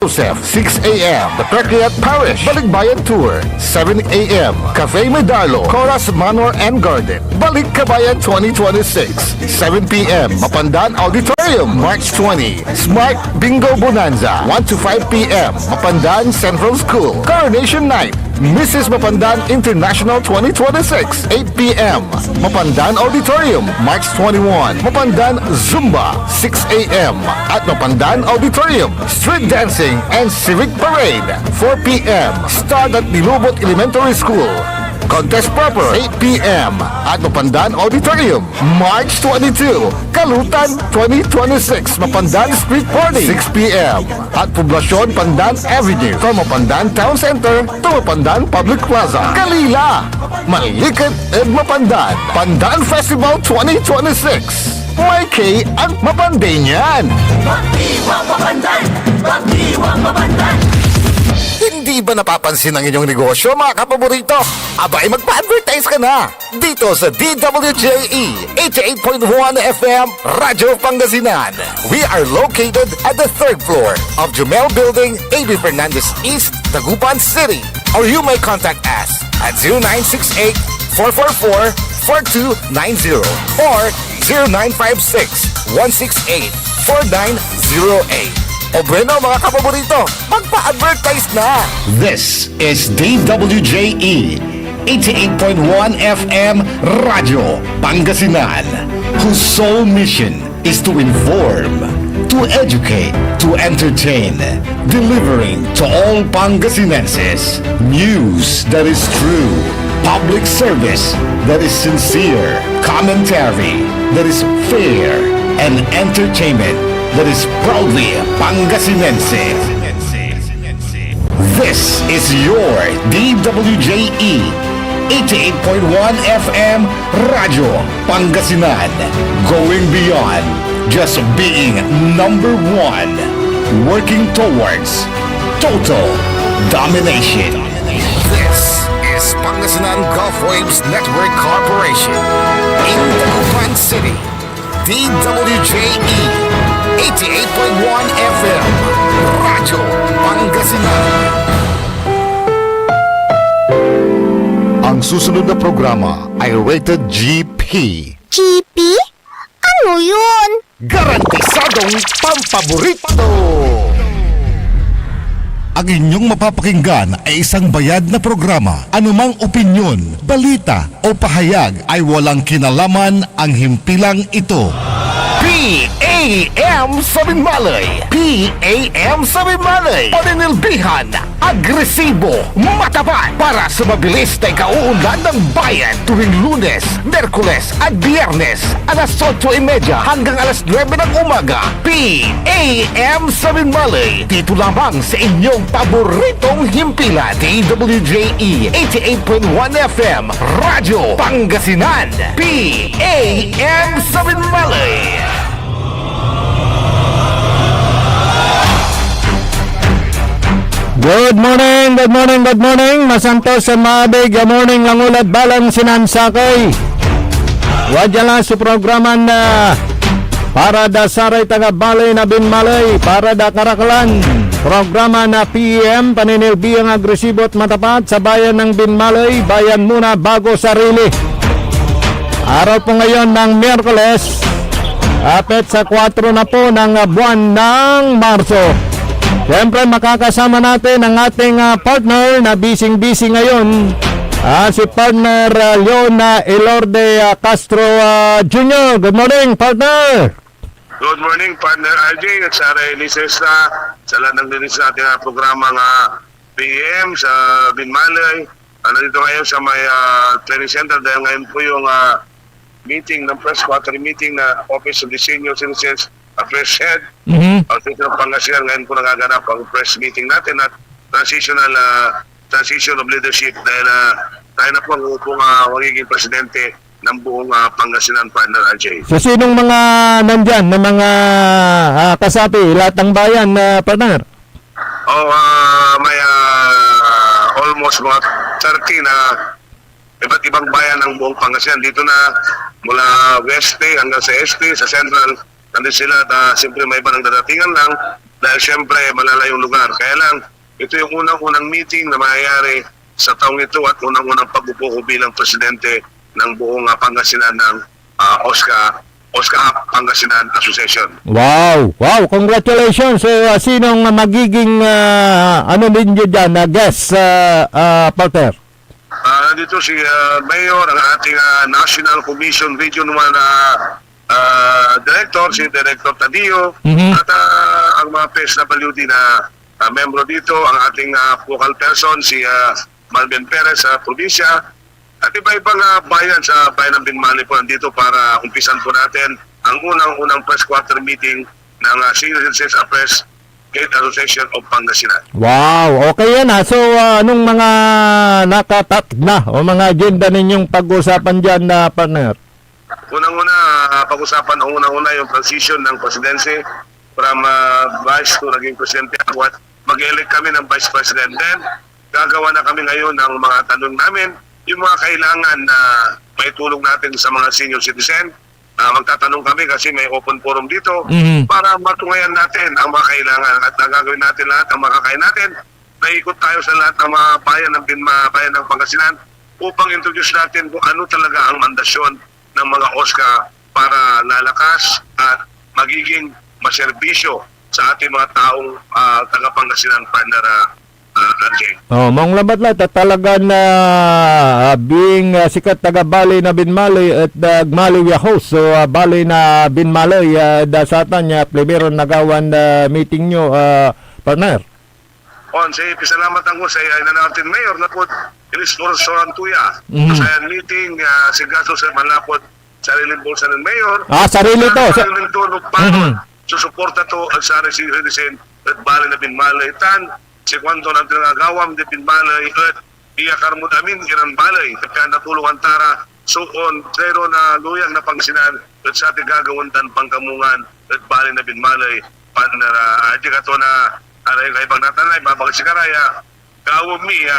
Joseph, 6 a.m. The Patriot Parish, Balikbayan Tour, 7 a.m. Cafe Medalo, Coras Manor and Garden, Balikbayan 2026, 7 p.m. Mapandan Auditorium, March 20. Smart Bingo Bonanza, 1 to 5 p.m. Mapandan Central School, Coronation Night, Mrs. Mapandan International 2026, 8 p.m. Mapandan Auditorium, March 21. Mapandan Zumba, 6 a.m. At Mapandan Auditorium, Street Dancing and Civic Parade, 4 p.m. Start at Nilubot Elementary School. Contest proper, 8 p.m. At Mapandan Auditorium, March 22. Kalutan 2026, Mapandan Street Party, 6 p.m. At Poblacion Pandan Avenue, from Mapandan Town Center to Mapandan Public Plaza, Kalila, Malikat and Mapandan. Pandan Festival 2026. May K ang Mapanday niyan. Magdiwang Mapandan! Magdiwang Mapandan! Hindi ba napapansin ang inyong negosyo, mga kapaborito? Abay, magpa-advertise ka na dito sa DWJE 88.1 FM Radyo Pangasinan. We are located at the 3rd floor of Jumel Building, A.B. Fernandez East, Dagupan City. Or you may contact us at 0968-444-4290 or 0956-168-4908. O bueno, mga kapaborito, magpa-advertise na! This is DWJE 88.1 FM Radio Pangasinan, whose sole mission is to inform, to educate, to entertain, delivering to all Pangasinenses news that is true, public service that is sincere, commentary that is fair, and entertainment that is proudly Pangasinense. This is your DWJE 88.1 FM Radio Pangasinan, going beyond just being number one, working towards total domination. This is Pangasinan Gulf Waves Network Corporation in Dagupan City. DWJE 88.1 FM Radyo Pangasinan. Ang susunod na programa ay rated GP. GP? Ano yun? Garantisadong pampaborito! Ang inyong mapapakinggan ay isang bayad na programa. Anumang opinyon, balita o pahayag ay walang kinalaman ang himpilang ito. PAM Sabinmalay! PAM Sabinmalay! Paninilbihan, agresibo, matapat para sa mabilis na ikauunlad ng bayan tuwing Lunes, Merkules at Biyernes alas 8:30 hanggang alas 9 ng umaga. PAM Sabinmalay! Dito lamang sa inyong paboritong himpilan. DWJE 88.1 FM Radyo Pangasinan. PAM Sabinmalay! Good morning, good morning, good morning. Masantos sa Mabig. Good morning, Langulad Balang Sinansakay. Wadya lang sa programa na para da saray taga balay na binmalay, para da karaklan. Programa na PM, paninilbi ang agresibo at matapat sa bayan ng Binmalay. Bayan muna bago sarili. Araw po ngayon ng Miyerkules, apet sa 4 na po ng buwan ng Marso. Siyempre makakasama natin ang ating partner na busy ngayon, si partner Leona Elorde Castro Jr. Good morning, partner! Good morning, partner RJ at sa releases sa lahat ng linis sa ating programa nga PM sa Binmalay. Nandito ngayon sa may training center dahil ngayon po yung meeting ng press quarter meeting na Office of the Senior Citizens Press Head. Office of Pangasinan, ngayon po nagaganap ang press meeting natin at transition of leadership dahil tayo na po ang magiging presidente ng buong Pangasinan, partner RJ. So sinong mga nandyan na mga kasapi, lahat ng bayan, partner? May almost mga 30 na iba't ibang bayan ng buong Pangasinan. Dito na mula Weste hanggang sa Este, sa Central, nandun sila at siyempre may iba ng dadatingan lang. dahil syempre malalayong lugar. Kaya lang, ito yung unang-unang meeting na mangyayari sa taong ito at unang-unang pag-upo ko bilang presidente ng buong Pangasinan ng OSCA Pangasinan Association. Wow! Wow! Congratulations! So, sinong magiging ano ninyo dyan na guest, partner? Nandito si Mayor, ang ating National Commission Region 1 Director, si Director Tadio, at ang mga PSWD na membro dito, ang ating focal person, si Malvin Perez sa probinsya, at iba-ibang bayan sa bayan ng Binmali po nandito para umpisan po natin ang unang-unang press quarter meeting ng Senior Citizens Affairs Gate Association of Pangasinan. Wow! Okay yan ha. So, anong mga nakatat na o mga agenda ninyong pag-usapan dyan na partner? Unang-una, pag-usapan ang unang-una yung transition ng presidency from vice to naging presidente at mag-elect kami ng vice president. Then, gagawa na kami ngayon ng mga tanong namin, yung mga kailangan na may tulong natin sa mga senior citizen. Magtatanong kami kasi may open forum dito para matungayan natin ang mga kailangan at nagagawin natin lahat ang makakain natin. Naikot tayo sa lahat ng mga bayan ng bayan ng Pangasinan upang introduce natin kung ano talaga ang mandasyon ng mga OSCA para lalakas at magiging maserbisyo sa ating mga taong taga-Pangasinan, partner RJ. Mong labat-lat at talaga na being sikat taga Balay na Binmaloy at Gmaloy host. So Balay na Binmaloy dasatan niya primero nagawan meeting nyo partner. Say pasalamat ang sa natin Mayor na po ilis Soran Tuya. Sa meeting si Gaso sa Malapot sariling bulsa ng Mayor. Sarili to. Sariling tulog pa. Susuporta to ang sa citizen at Balay na Binmaloy tan si kwento ng tinagawam di Binmaloy at iyakar mo namin ilang balay kaya natulungan tara suon zero na luyang na Pangasinan at sa ating gagawantan pangkamungan at Balay na Binmaloy partner di ka to na aray kay bang natanay babag si Karaya gawam mi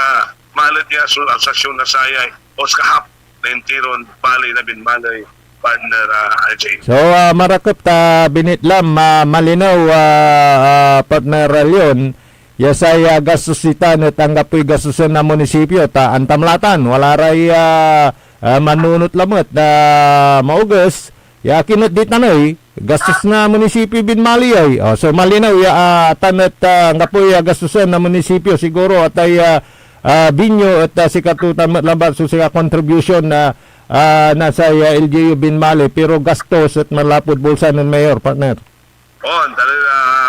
malat niya asasyon na sayay oskahap na intiron Balay na Binmaloy partner RJ. So marakot binitlam malinaw partner Leon. Yasay gastusitan at tanggapoy gastusan na munisipyo ta antamlatan wala ray manunot lamot maugas ya kinot dit nanoy gastos na munisipyo Binmali ay so malinaw tanat tanggapoy gastusan na munisipyo siguro at ay binyo at sikatutan lambat so siya contribution na nasa LGU Binmali pero gastos at malapod bulsa ng mayor partner. Dahil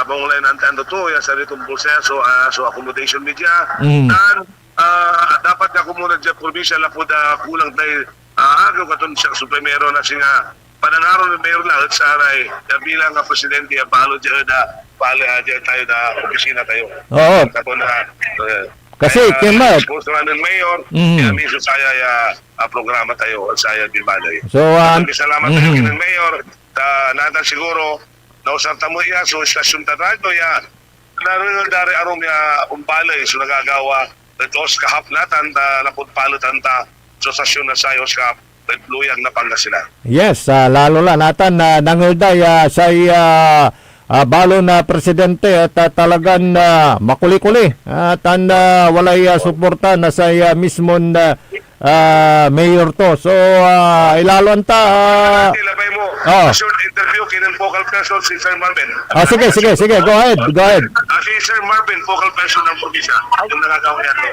bangulay ng tando to, sa ritong proseso, so accommodation media, dan dapat na kumunod dyan probinsya lapod kulang tayo agaw katong siya suplemero na siya pananaro ng mayor lang at saray bilang presidente palo dyan tayo na opisina tayo. Oo. Kasi kema sponsor ng mayor, kaya mismo saya programa tayo at saya Binmaloy. So salamat tayo ng mayor, natan siguro nausap mo iya so stasyon radyo ya naroon dari arom ya umbalay so nagagawa at oskahap natan napod palutan ta so stasyon na sa oskahap at luyag na Pangasinan. Yes, lalo la natan nangulday sa balo na presidente at talagang makuli-kuli at walay suporta na sa mismo mayor to. So ilalon ta ilabay mo short interview kinin focal person si Sir Marvin. Sige, go ahead. Si Sir Marvin, focal person ng probinsya yung nagagawa natin.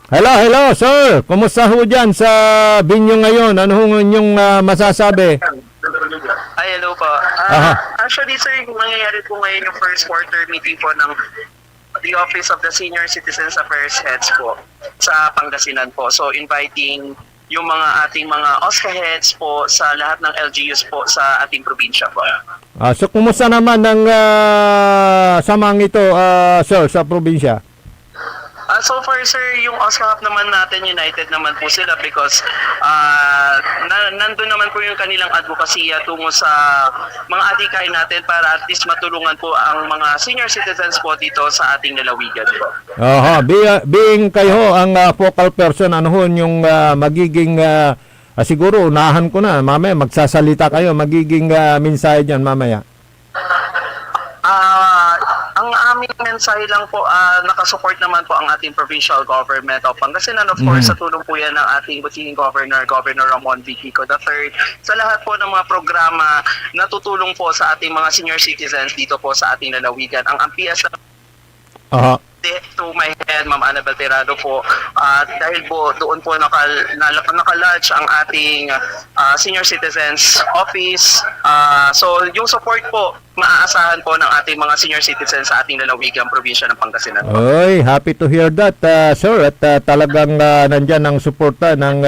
Hello sir, kumusta ho dyan sa Binyo ngayon? Ano ho inyong masasabi? Hello po. Actually sir, mangyayari po ngayon yung first quarter meeting po ng the Office of the Senior Citizens Affairs Heads po sa Pangasinan po. So inviting yung mga ating mga OSCA heads po sa lahat ng LGUs po sa ating probinsya po. So kumusta naman ang samang ito sir sa probinsya? So far sir, yung OSCA naman natin united naman po sila because nandun naman po yung kanilang advokasya tungo sa mga adikain natin para at least matulungan po ang mga senior citizens po dito sa ating lalawigan po. Being kayo ang focal person, ano ho yung magiging siguro unahan ko na mamaya magsasalita kayo magiging mensahe diyan mamaya. aming mensahe lang po, nakasupport naman po ang ating provincial government of Pangasinan. Of course, sa tulong po yan ng ating Butihing Governor Ramon V. Kiko III, sa lahat po ng mga programa na tutulong po sa ating mga senior citizens dito po sa ating lalawigan. Ang ampias Aha. to my head, Ma'am Annabel Tirado po, dahil po doon po nakalodge ang ating senior citizens office. So yung support po, maaasahan po ng ating mga senior citizens sa ating lalawigang probinsya ng Pangasinan po. Oy, happy to hear that, sir. At talagang nandyan ang suporta ng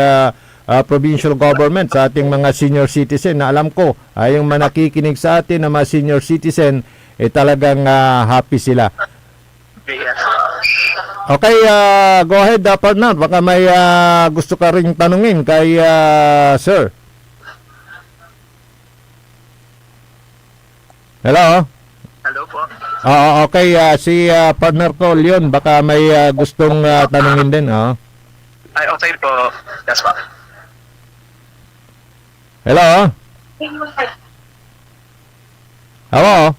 provincial government sa ating mga senior citizen na alam ko, yung mga nakikinig sa atin na mga senior citizen, talagang happy sila. Yes. Okay, go ahead, partner. Baka may gusto ka ring tanungin kay sir. Hello? Hello po. Okay, si partner ko, Leon, baka may gustong tanungin din. Ay, okay po. Yes po. Hello? Hello?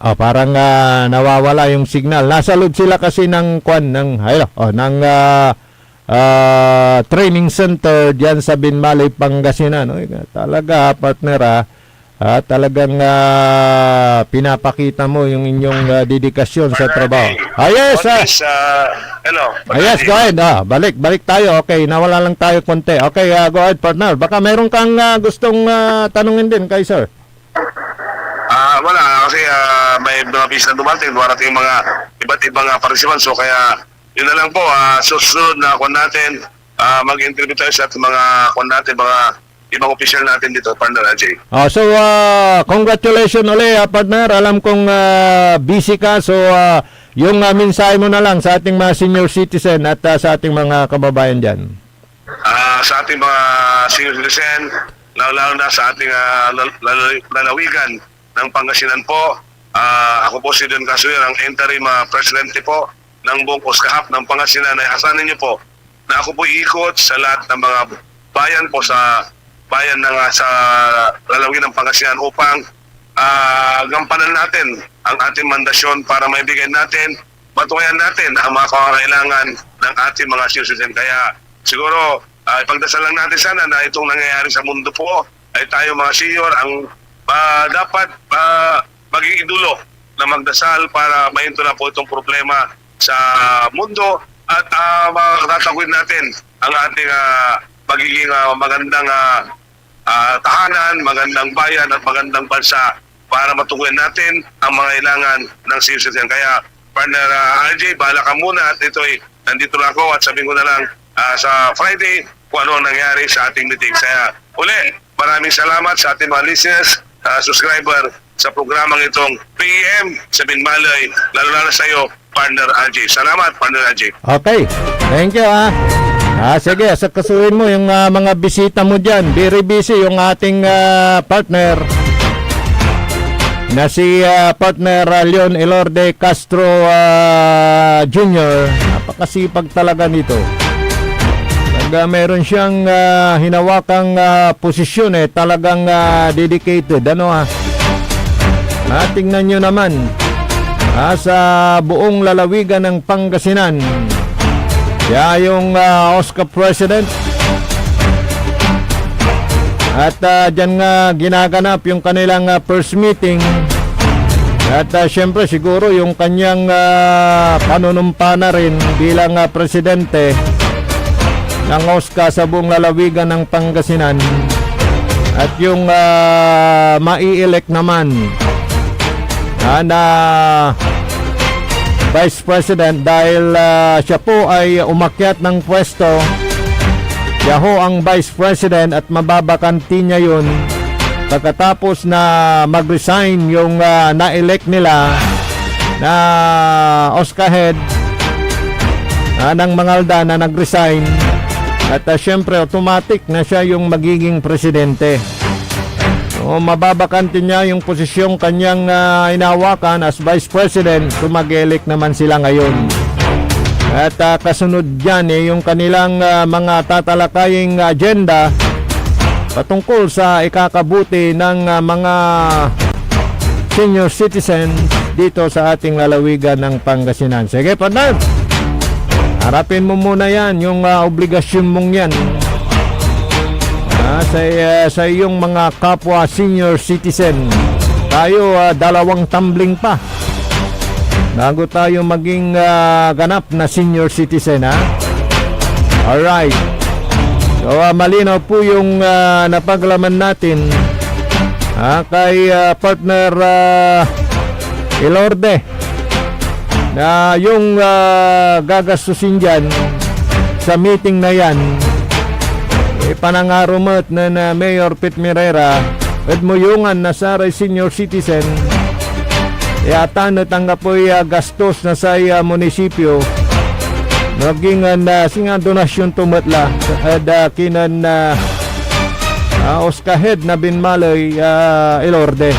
Parang nawawala yung signal. Nasa loob sila kasi ng training center diyan sa Binmalay, Pangasinan. Talaga, partner, talagang pinapakita mo yung inyong dedikasyon sa trabaho. Yes, hello. yes, go ahead. Balik tayo. Okay, nawala lang tayo konti. Okay, go ahead, partner. Baka meron kang gustong tanungin din kay sir. Wala, kasi may mga bis na darating mga iba't ibang participants. So kaya, yun na lang po, susunod na kung natin, mag-interview tayo sa mga kung natin, mga ibang official natin dito, partner Ajay. So, congratulations ulit, partner. Alam kong busy ka, so yung mensahe mo na lang sa ating mga senior citizen at sa ating mga kababayan dyan. Sa ating mga senior citizen, lalo na sa ating lalawigan ng Pangasinan po. Ako po si Don Casuir, ang interim presidente po ng buong OSCAHAP ng Pangasinan. Ay asanin niyo po na ako po iikot sa lahat ng mga bayan po sa bayan ng sa lalawigan ng Pangasinan upang gampanan natin ang ating mandasyon para maibigay natin, matukayan natin ang mga kailangan ng ating mga citizen. Kaya siguro ipagdasal lang natin sana na itong nangyayari sa mundo po ay tayo mga senior ang dapat maging idulo na magdasal para mahinto na po itong problema sa mundo at makakatakwid natin ang ating magiging magandang tahanan, magandang bayan at magandang bansa para matuguin natin ang mga kailangan ng citizen. Kaya partner RJ, bahala ka muna at ito'y nandito lang ako at sabihin ko na lang sa Friday kung ano ang nangyari sa ating meeting. Kaya uli, maraming salamat sa ating mga listeners, subscriber sa programang itong PM sa Binmalay, lalo na sa iyo, partner RJ. Salamat, partner RJ. Okay, thank you sige, sakasuhin mo yung mga bisita mo dyan. Very busy yung ating partner na si partner Leon Elorde Castro Jr. Napakasipag talaga nito. Meron siyang hinawakang posisyon talagang dedicated. Tingnan nyo naman sa buong lalawigan ng Pangasinan. Siya yung OSCA President. At dyan nga ginaganap yung kanilang first meeting. At syempre siguro yung kanyang panunumpa na rin bilang presidente ng OSCA sa buong lalawigan ng Pangasinan. At yung mai-elect naman na Vice President dahil siya po ay umakyat ng pwesto. Siya ho ang Vice President at mababakanti niya yun pagkatapos na mag-resign yung na-elect nila na OSCA head ng Mangalda na nag-resign. At syempre automatic na siya yung magiging presidente. Mababakanti niya yung posisyong kanyang inawakan as Vice President. So mag-elect naman sila ngayon. At kasunod dyan yung kanilang mga tatalakaying agenda patungkol sa ikakabuti ng mga senior citizens dito sa ating lalawigan ng Pangasinan. Sige, partner. Harapin mo muna yan, yung obligasyon mong yan. Sa iyong mga kapwa senior citizen. Tayo, 2 tumbling pa bago tayo maging ganap na senior citizen, ha? Alright. So, malinaw po yung napaglaman natin kay partner Elorde na yung gagastusin dyan sa meeting na yan, panangarumot na Mayor Pete Mirera at muyungan na sa senior citizen yata natanggap po gastos na sa munisipyo naging singa donasyon tumatla at kinan Oskahed na Binmaloy Elorde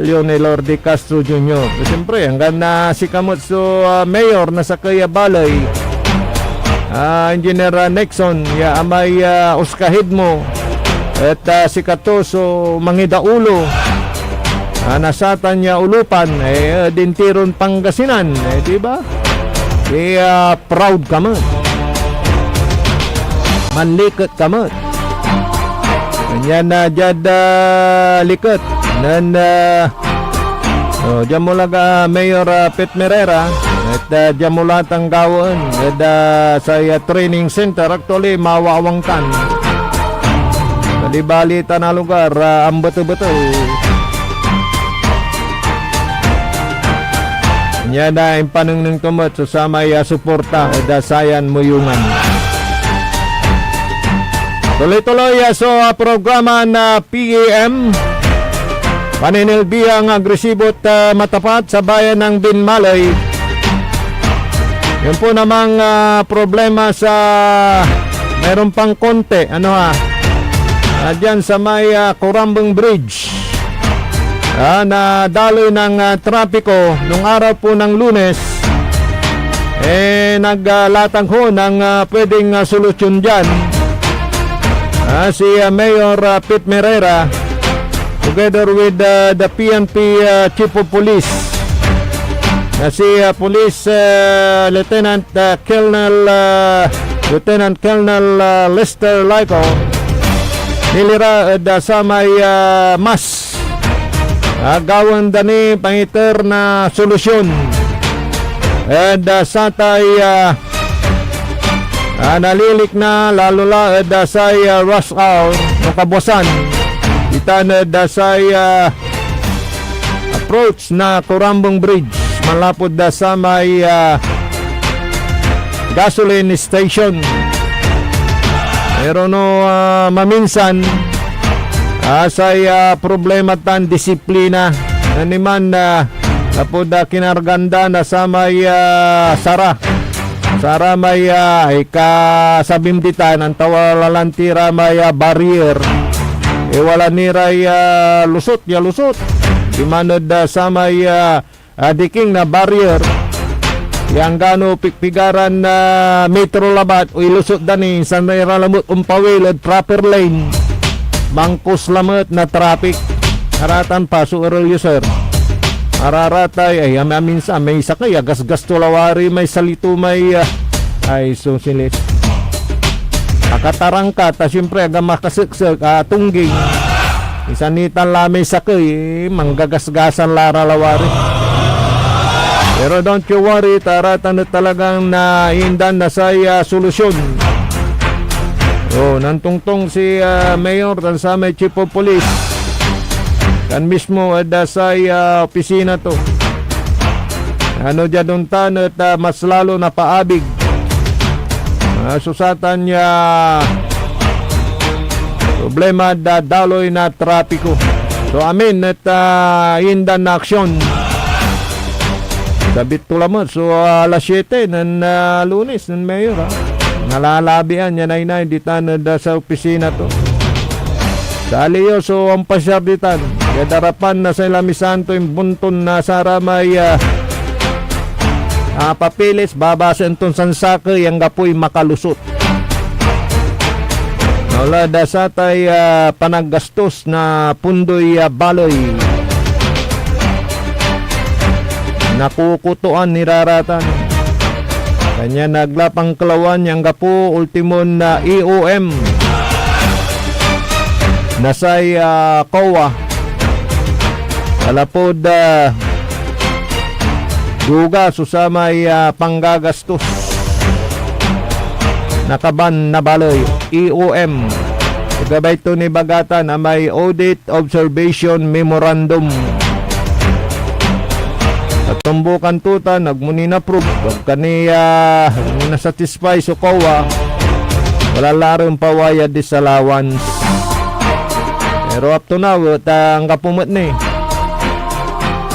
Leon Elorde Castro Jr. Siyempre hanggang na si kamot so mayor na sa Kaya Balay Engineer Nexon amay Oskahed mo at si Katoso Mangidaulo nasatan niya ulupan dintiron Pangasinan diba? Proud ka mo. Manlikot ka mo. Ganyan na dyan likot. Nan dyan mo lang Mayor Pete Mirera at dyan mo lahat ang gawin at sa training center actually mawawangkan. Balita na lugar ang betul-betul. Yan na yung panunong tumot sa may suporta at sayan muyungan. Tuloy-tuloy sa programa na PAM. Paninilbihang agresibo at matapat sa bayan ng Binmalay. Yun po namang problema sa mayroon pang konti. Dyan sa may Corambong Bridge. Na daloy ng trapiko nung araw po ng Lunes naglatag ho ng pwedeng solusyon dyan si Mayor Pete Mirera together with the PNP Chief of Police na si Police Lieutenant Colonel Lester Lico nilira sa may mas gawan dani pangiter na solusyon at satay nalilik na lalo la dasay rush hour ng kabusan itan dasay approach na Corambong Bridge malapod sa may gasoline station pero maminsan say problema tan disiplina naniman tapod kinarganda na sa may Sara may ikasabimditan ang tawalalantira may barrier wala niray lusot imanod sa may diking na barrier yang gano pikpigaran na metro labat o ilusot dani sa niralamot umpawil at proper lane bangkos lamat na traffic haratan paso earlier sir araratay minsan may sakay gas tulawari may salito may susilit akatarangka ta siyempre aga makasiksik tungging isanitan lamay sakay manggagasgasan laralawari pero don't you worry taratan na talagang naindan na sa solusyon. Nantungtong si Mayor dan sa may Chief of Police kan mismo sa opisina to dyan at mas lalo na paabig susatan niya problema daloy na trapiko so amin at indan na aksyon sabit tulamot so alas 7 ng Lunes ng Mayor nalalabian niya na ditan sa opisina to sa aliyo so ang pasyar ditan kadarapan na sa ilamisanto yung bunton na saramay papilis babasen ton sansaka yang gapoy makalusot wala dasatay panaggastos na pundoy baloy nakukutuan niraratan. Kanya naglapang kalawan yang gapo ultimon na EOM nasay COA kalapod duga susamay panggagastos nakaban na baloy EOM gabay to ni bagata na may audit observation memorandum at tumbukan tuta nagmuni na proof pag kaniya nasatisfy so COA wala larong pawaya disallowance pero up to now ang kapumot ni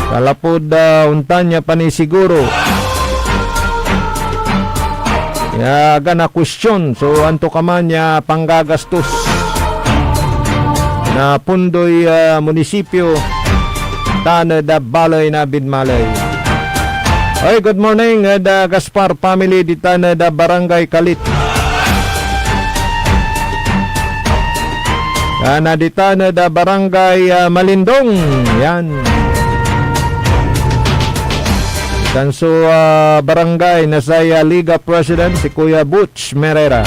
kalapod untan niya panisiguro ya gana question so anto kaman niya panggagastos na pundoy munisipyo Tanod Balay na Binmalay. Oy, good morning da Gaspar family di Tanod Barangay Kalit. Kana di Tanod Barangay Malindong. Yan. Kanso barangay na saya Liga President si Kuya Butch Merera.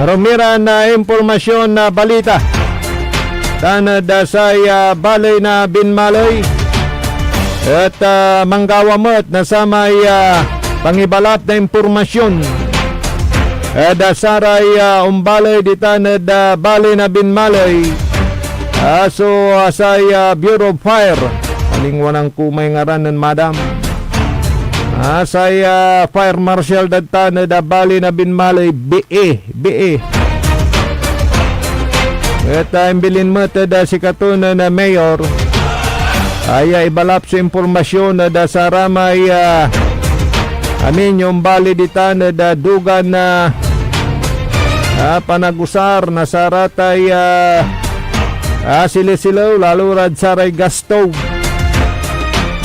Rumira na impormasyon na balita Tanod sa balay na Binmalay at manggawamot na sa may pangibalat na impormasyon dasaray umbalay di Tanod balay na Binmalay so sa Bureau of Fire alingwanang kumay ngaranan madam saya Fire Marshal Dadtana da Bali na Binmalay BE at imbilin mo da si katuna na mayor ay ibalap sa impormasyon na da sa ramay amin yung Bali ditana da dugan na panagusar na saratay silisilaw lalo rad saray gasto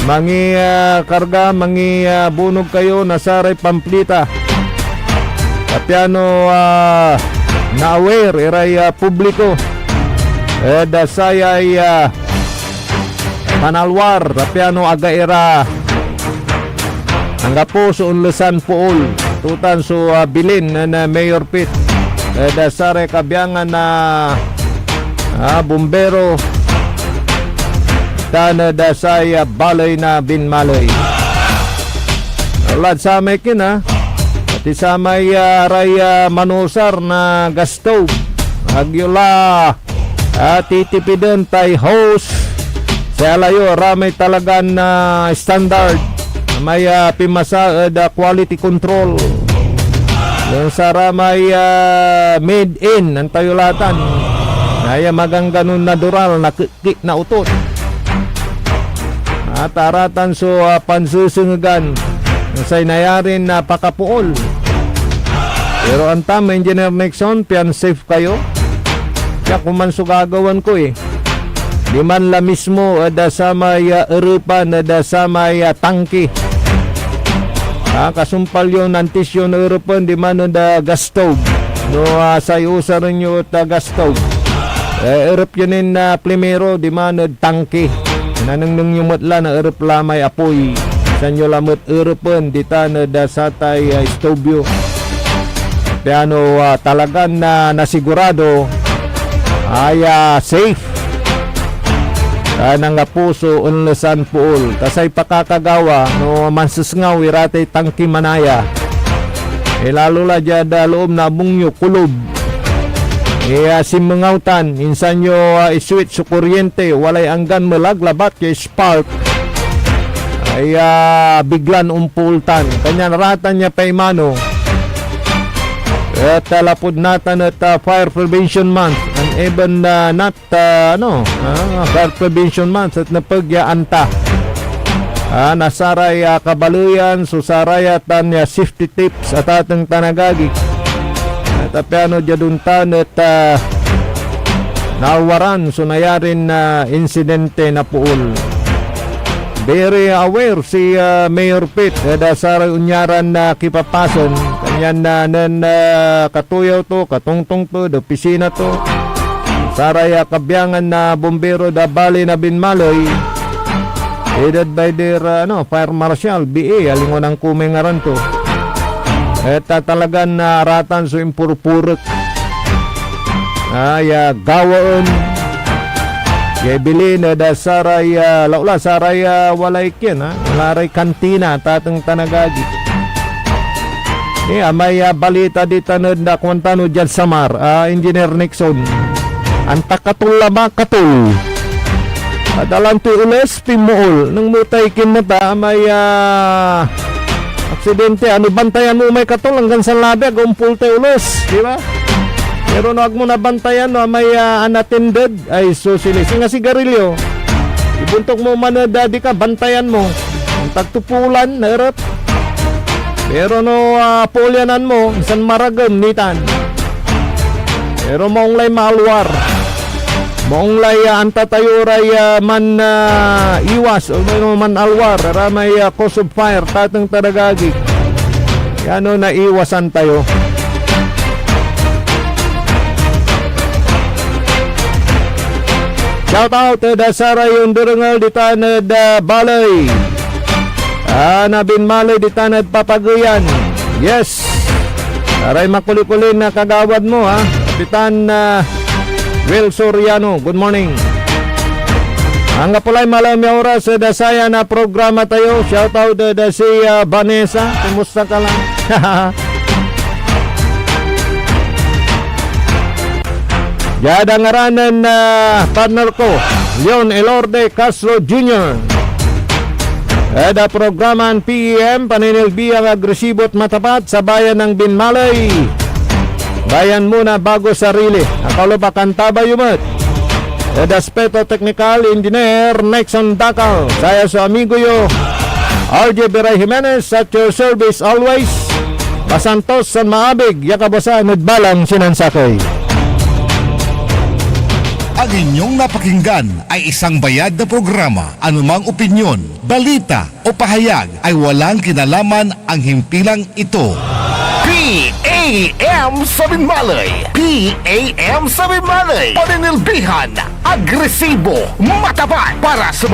mangi karga, mangi bunog kayo nasaray pamplita kapiano na-aware iray publiko dasayay panalwar kapiano agaira hangga po sa unlusan pool tutan so bilin na Mayor Pit dasaray kabiyangan na bumbero Tanod sa balay na Binmalay. Alad sa may kina at isa may ray manusar na gasto agyula titipidin tay host sa layo ramay talagan na standard may pimasa quality control yung sa ramay made in ang tayulatan ay magangganon na dural na kik na utot taratan so pansusungan say nayarin na pakapuol pero ang tama Engineer Nixon pian safe kayo kaya kuman so gagawan ko di man la mismo da sa may Europa na da sa may tangki kasumpal yun nantis yun Europa di man da gastog no say usar nyo ta gastog Europe yun na primero di man tangki nanang yumutla na Europe lamay apoy sanyo lamot European dita na dasatay stobyo piano talagan na nasigurado ay safe nang puso unlesan pool tasay pakakagawa no mansusngaw iratay tangki manaya lalo la jada loob na bungyo kulob simangautan insan nyo iswitch sa kuryente walay anggan malaglabat kay spark ay biglan umpultan kanya naratan niya pa imano at lapod natan at Fire Prevention Month and even not Fire Prevention Month at napagyaanta nasaray kabaluyan susarayatan niya safety tips at atang tanagagi tapiano jaduntan at nawaran so nayarin na insidente na pool. Very aware si Mayor Pitt dasara unyaran na kipapason kanyan na katuyaw to katungtong to do pisina to Saray kabyangan na bombero da Bali na Binmaloy. Headed by their Fire Marshal BA alingon ang kumengaran to. Eta talagan na aratan so impurpurek. Gawaon. Kaya bilin da saray laula saray walay ken walaray kantina tatang tanagagi. May balita di tanod na kwantano dyan Samar, Engineer Nixon. Anta katul lama katul. Adalan tu ules pimuol nang mutay kinmata may aksidente bantayan mo may katul hanggang sa labi agumpul tayo ules, di ba? Pero no mo na bantayan may unattended ay susilis nga sigarilyo. Ibuntok mo manadadi ka bantayan mo. Ang tagtupulan narap. Pero no polyanan mo isan maragan nitan. Pero maunglay maalwar. Maunglay antatayuray man iwas o man alwar ramay cause of fire tatang taragagi. Yan na iwasan tayo. Shout out to the Saray yung durungal di tanad balay. Na Binmaloy di tanad papaguyan. Yes. Saray makulikulin na kagawad mo Kapitan Will Soriano. Good morning. Ang kapulay malam yung oras sa dasaya na programa tayo. Shout out to the si Vanessa. Kumusta ka lang? Yadangaranan na partner ko, Leon Elorde Castro Jr. Ada programan PEM, paninilbi ang agresibo at matapat sa bayan ng Binmaloy. Bayan muna bago sarili. Akalo pa kantaba yumat. Ada aspeto technical engineer Nixon Dakal. Saya sa amigo yo, RJ Beray Jimenez at your service always. Pasantos San Maabig, yakabasa nagbalang sinansakay. Ang inyong napakinggan ay isang bayad na programa. Anumang opinyon, balita o pahayag ay walang kinalaman ang himpilang ito. PAM sa Binmaloy. PAM sa Binmaloy. Paninilbihan, agresibo, matapat para sa